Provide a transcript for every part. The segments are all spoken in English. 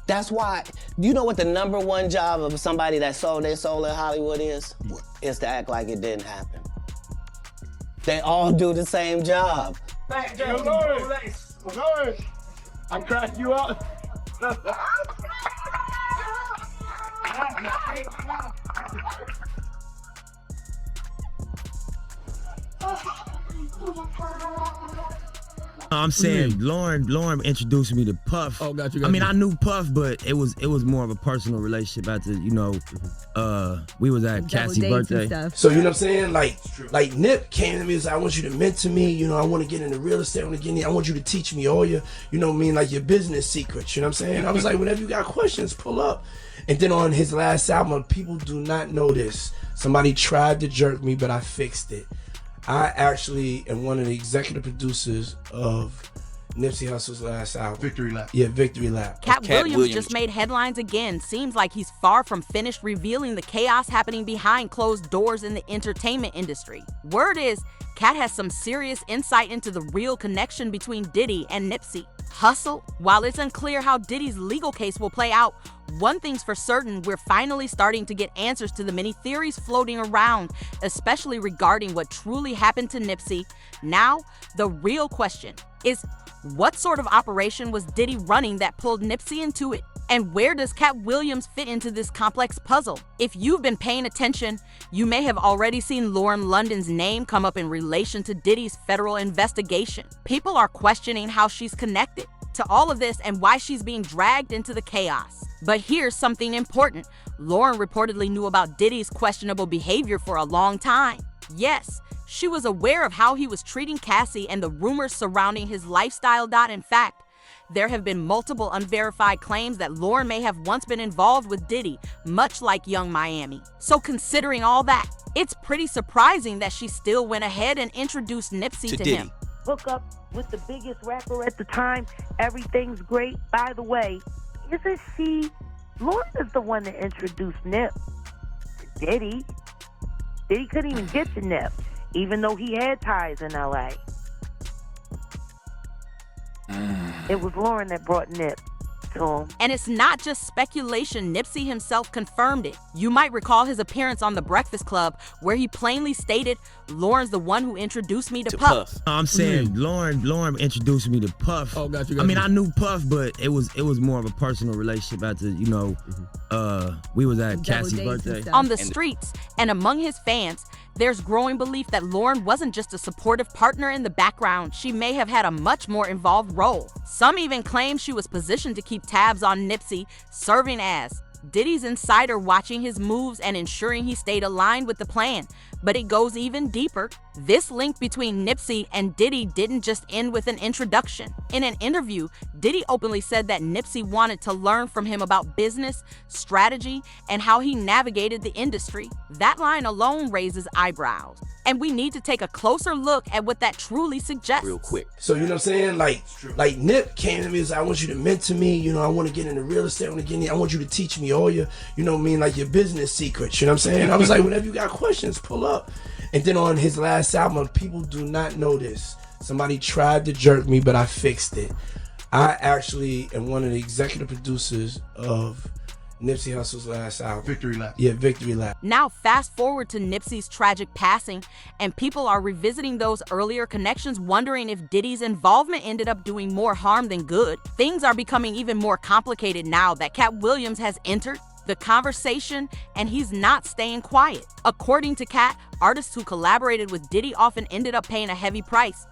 That's why, you know what the #1 job of somebody that sold their soul in Hollywood is? Is to act like it didn't happen. They all do the same job. Good Lord. I cracked you up. I'm saying Lauren introduced me to Puff. Oh, got you. I mean, I knew Puff, but it was more of a personal relationship after, we was at Cassie's birthday. So, you know what I'm saying? Like Nip came to me and said, I want you to mentor me. I want to get into real estate. I want you to teach me all your, like your business secrets. You know what I'm saying? I was like, whenever you got questions, pull up. And then on his last album, people do not know this. Somebody tried to jerk me, but I fixed it. I actually am one of the executive producers of Nipsey Hussle's last album. Victory Lap. Yeah, Victory Lap. Katt Williams just made headlines again. Seems like he's far from finished revealing the chaos happening behind closed doors in the entertainment industry. Word is, Katt has some serious insight into the real connection between Diddy and Nipsey Hussle. While it's unclear how Diddy's legal case will play out, one thing's for certain, we're finally starting to get answers to the many theories floating around, especially regarding what truly happened to Nipsey. Now, the real question is, what sort of operation was Diddy running that pulled Nipsey into it? And where does Katt Williams fit into this complex puzzle? If you've been paying attention, you may have already seen Lauren London's name come up in relation to Diddy's federal investigation. People are questioning how she's connected to all of this and why she's being dragged into the chaos. But here's something important. Lauren reportedly knew about Diddy's questionable behavior for a long time. Yes, she was aware of how he was treating Cassie and the rumors surrounding his lifestyle. In fact, there have been multiple unverified claims that Lauren may have once been involved with Diddy, much like Young Miami. So considering all that, it's pretty surprising that she still went ahead and introduced Nipsey to him. Hook up with the biggest rapper at the time. Everything's great. By the way, isn't she? Lauren is the one that introduced Nip to Diddy. Diddy couldn't even get to Nip, even though he had ties in LA. It was Lauren that brought Nip to him. And it's not just speculation, Nipsey himself confirmed it. You might recall his appearance on The Breakfast Club, where he plainly stated, Lauren's the one who introduced me to Puff. I'm saying Lauren introduced me to Puff. Oh, got you. I mean, I knew Puff, but it was more of a personal relationship after, we was at Cassie's birthday. On the streets and among his fans, there's growing belief that Lauren wasn't just a supportive partner in the background. She may have had a much more involved role. Some even claim she was positioned to keep tabs on Nipsey, serving as Diddy's insider, watching his moves and ensuring he stayed aligned with the plan. But it goes even deeper. This link between Nipsey and Diddy didn't just end with an introduction. In an interview, Diddy openly said that Nipsey wanted to learn from him about business, strategy, and how he navigated the industry. That line alone raises eyebrows. And we need to take a closer look at what that truly suggests. Real quick. So, you know what I'm saying? Like Nip came to me and said, I want you to mentor me. I want to get into real estate. I want you to teach me all your, like your business secrets. You know what I'm saying? I was like, whenever you got questions, pull up. And then on his last album, people do not know this. Somebody tried to jerk me, but I fixed it. I actually am one of the executive producers of Nipsey Hussle's last album. Victory Lap. Yeah, Victory Lap. Now fast forward to Nipsey's tragic passing, and people are revisiting those earlier connections, wondering if Diddy's involvement ended up doing more harm than good. Things are becoming even more complicated now that Katt Williams has entered the conversation, and he's not staying quiet. According to Katt, artists who collaborated with Diddy often ended up paying a heavy price.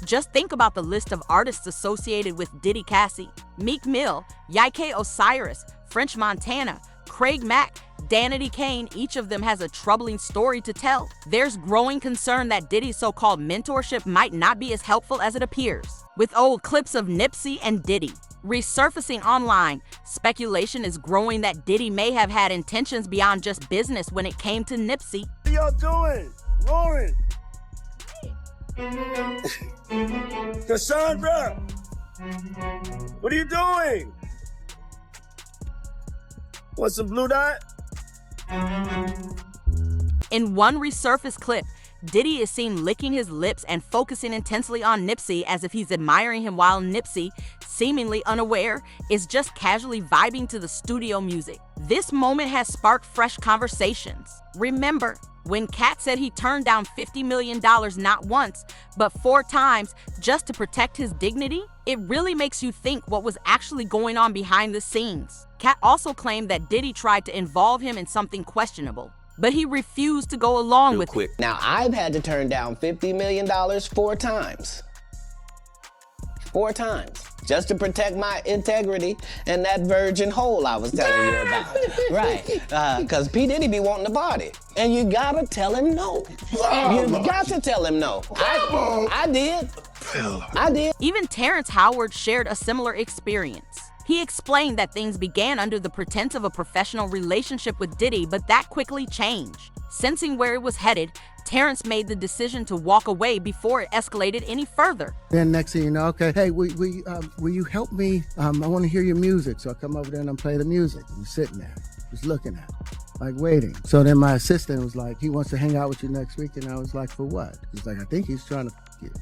Just think about the list of artists associated with Diddy: Cassie, Meek Mill, Yike Osiris, French Montana, Craig Mack, Danity Kane. Each of them has a troubling story to tell. There's growing concern that Diddy's so-called mentorship might not be as helpful as it appears. With old clips of Nipsey and Diddy resurfacing online, speculation is growing that Diddy may have had intentions beyond just business when it came to Nipsey. What y'all doing? Lauren. Cassandra. What are you doing? Want some blue dot? In one resurfaced clip, Diddy is seen licking his lips and focusing intensely on Nipsey as if he's admiring him, while Nipsey seemingly unaware, is just casually vibing to the studio music. This moment has sparked fresh conversations. Remember, when Katt said he turned down $50 million not once, but 4 times just to protect his dignity? It really makes you think what was actually going on behind the scenes. Katt also claimed that Diddy tried to involve him in something questionable, but he refused to go along with it. Now, I've had to turn down $50 million 4 times. 4 times. Just to protect my integrity and that virgin hole I was telling you about. Right. Because P. Diddy be wanting to party. And you gotta tell him no. You got to tell him no. I did. I did. Even Terrence Howard shared a similar experience. He explained that things began under the pretense of a professional relationship with Diddy, but that quickly changed. Sensing where it was headed, Terrence made the decision to walk away before it escalated any further. Then next thing you know, okay, hey, will you help me? I want to hear your music. So I come over there and I play the music. I'm sitting there, just looking at it, like waiting. So then my assistant was like, he wants to hang out with you next week. And I was like, for what? He's like, I think he's trying to f you.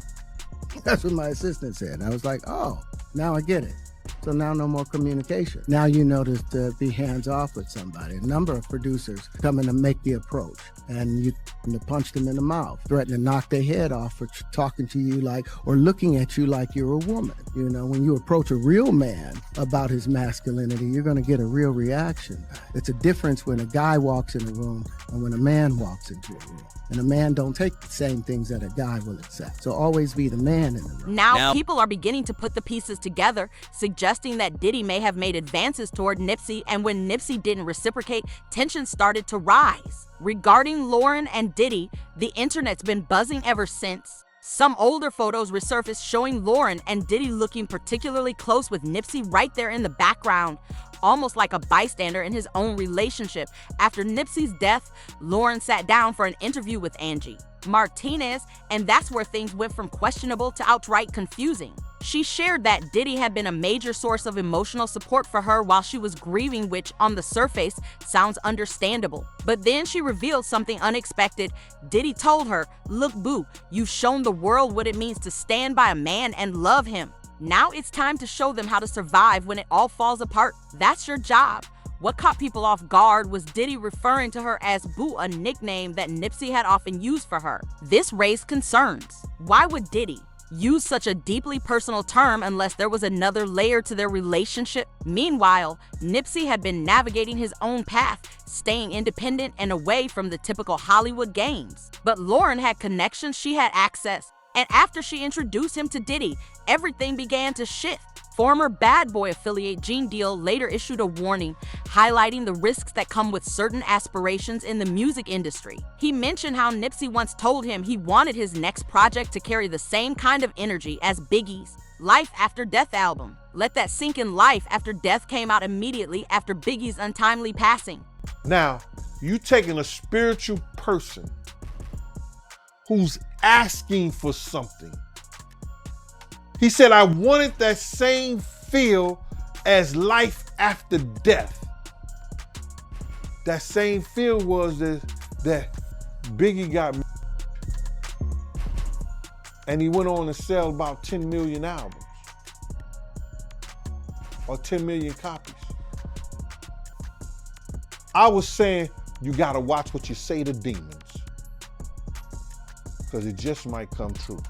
That's what my assistant said. And I was like, oh, now I get it. So now no more communication. Now you notice to be hands off with somebody. A number of producers come in to make the approach, and you punch them in the mouth, threaten to knock their head off for talking to you like, or looking at you like you're a woman. You know, when you approach a real man about his masculinity, you're going to get a real reaction. It's a difference when a guy walks in a room and when a man walks into a room. And a man don't take the same things that a guy will accept. So always be the man in the room. Now people are beginning to put the pieces together, suggesting that Diddy may have made advances toward Nipsey, and when Nipsey didn't reciprocate, tensions started to rise. Regarding Lauren and Diddy, the internet's been buzzing ever since. Some older photos resurfaced showing Lauren and Diddy looking particularly close, with Nipsey right there in the background, almost like a bystander in his own relationship. After Nipsey's death, Lauren sat down for an interview with Angie Martinez, and that's where things went from questionable to outright confusing. She shared that Diddy had been a major source of emotional support for her while she was grieving, which on the surface sounds understandable. But then she revealed something unexpected. Diddy told her, "Look, boo, you've shown the world what it means to stand by a man and love him. Now it's time to show them how to survive when it all falls apart. That's your job." What caught people off guard was Diddy referring to her as Boo, a nickname that Nipsey had often used for her. This raised concerns. Why would Diddy use such a deeply personal term unless there was another layer to their relationship? Meanwhile, Nipsey had been navigating his own path, staying independent and away from the typical Hollywood games. But Lauren had connections, she had access. And after she introduced him to Diddy, everything began to shift. Former Bad Boy affiliate Gene Deal later issued a warning, highlighting the risks that come with certain aspirations in the music industry. He mentioned how Nipsey once told him he wanted his next project to carry the same kind of energy as Biggie's Life After Death album. Let that sink in. Life After Death came out immediately after Biggie's untimely passing. Now, you taking a spiritual person who's asking for something. He said, I wanted that same feel as life after death. That same feel was that Biggie got, and he went on to sell about 10 million albums or 10 million copies. I was saying, you gotta watch what you say to demons, because it just might come true.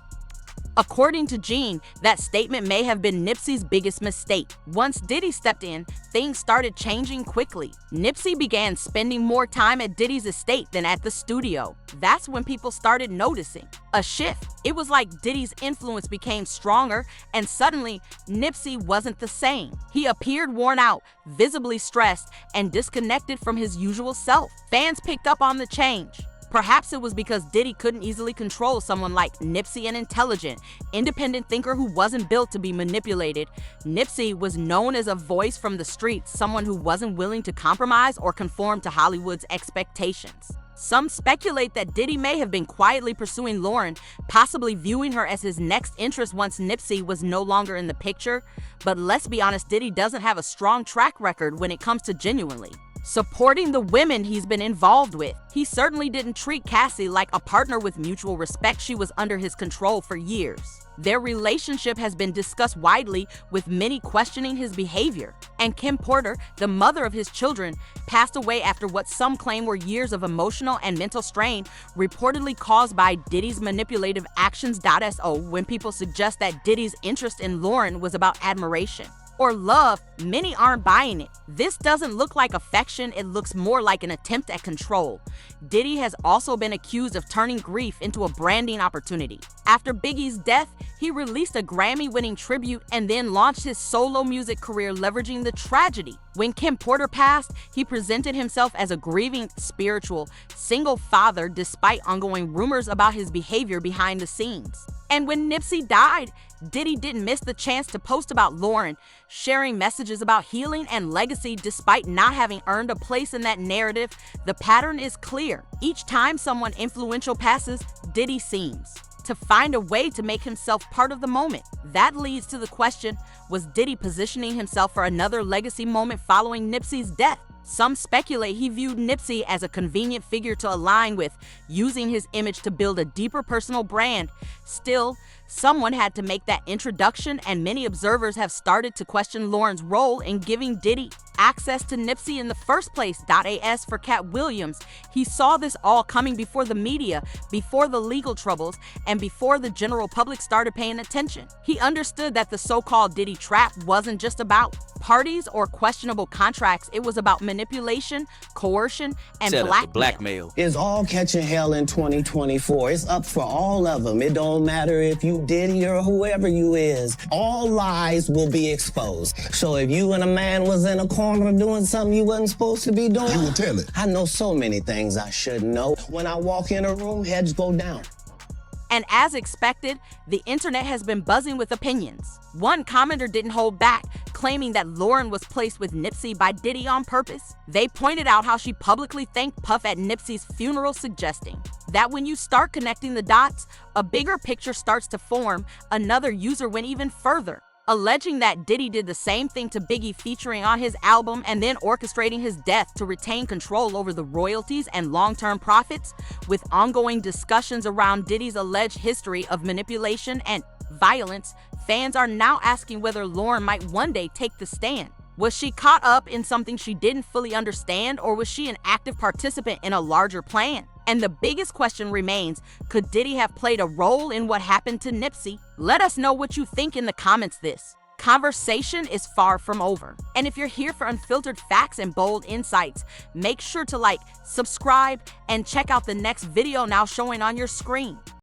According to Gene, that statement may have been Nipsey's biggest mistake. Once Diddy stepped in, things started changing quickly. Nipsey began spending more time at Diddy's estate than at the studio. That's when people started noticing a shift. It was like Diddy's influence became stronger, and suddenly Nipsey wasn't the same. He appeared worn out, visibly stressed, and disconnected from his usual self. Fans picked up on the change. Perhaps it was because Diddy couldn't easily control someone like Nipsey, an intelligent, independent thinker who wasn't built to be manipulated. Nipsey was known as a voice from the streets, someone who wasn't willing to compromise or conform to Hollywood's expectations. Some speculate that Diddy may have been quietly pursuing Lauren, possibly viewing her as his next interest once Nipsey was no longer in the picture. But let's be honest, Diddy doesn't have a strong track record when it comes to genuinely supporting the women he's been involved with. He certainly didn't treat Cassie like a partner with mutual respect. She was under his control for years. Their relationship has been discussed widely, with many questioning his behavior. And Kim Porter, the mother of his children, passed away after what some claim were years of emotional and mental strain, reportedly caused by Diddy's manipulative actions. So when people suggest that Diddy's interest in Lauren was about admiration or love, many aren't buying it. This doesn't look like affection, it looks more like an attempt at control. Diddy has also been accused of turning grief into a branding opportunity. After Biggie's death, he released a Grammy-winning tribute and then launched his solo music career leveraging the tragedy. When Kim Porter passed, he presented himself as a grieving, spiritual, single father despite ongoing rumors about his behavior behind the scenes. And when Nipsey died, Diddy didn't miss the chance to post about Lauren, sharing messages about healing and legacy despite not having earned a place in that narrative. The pattern is clear. Each time someone influential passes, Diddy seems to find a way to make himself part of the moment. That leads to the question, was Diddy positioning himself for another legacy moment following Nipsey's death? Some speculate he viewed Nipsey as a convenient figure to align with, using his image to build a deeper personal brand. Still, someone had to make that introduction, and many observers have started to question Lauren's role in giving Diddy access to Nipsey in the first place. As for Katt Williams, he saw this all coming before the media, before the legal troubles, and before the general public started paying attention. He understood that the so-called Diddy trap wasn't just about parties or questionable contracts, it was about manipulation, coercion, and blackmail. It's all catching hell in 2024. It's up for all of them. It don't matter if you Diddy or whoever you is. All lies will be exposed. So if you and a man was in a corner doing something you wasn't supposed to be doing, you would tell it. I know so many things I shouldn't know. When I walk in a room, heads go down. And as expected, the internet has been buzzing with opinions. One commenter didn't hold back, claiming that Lauren was placed with Nipsey by Diddy on purpose. They pointed out how she publicly thanked Puff at Nipsey's funeral, suggesting that when you start connecting the dots, a bigger picture starts to form. Another user went even further, alleging that Diddy did the same thing to Biggie featuring on his album and then orchestrating his death to retain control over the royalties and long-term profits. With ongoing discussions around Diddy's alleged history of manipulation and violence, fans are now asking whether Lauren might one day take the stand. Was she caught up in something she didn't fully understand, or was she an active participant in a larger plan? And the biggest question remains, could Diddy have played a role in what happened to Nipsey? Let us know what you think in the comments. This conversation is far from over. And if you're here for unfiltered facts and bold insights, make sure to like, subscribe, and check out the next video now showing on your screen.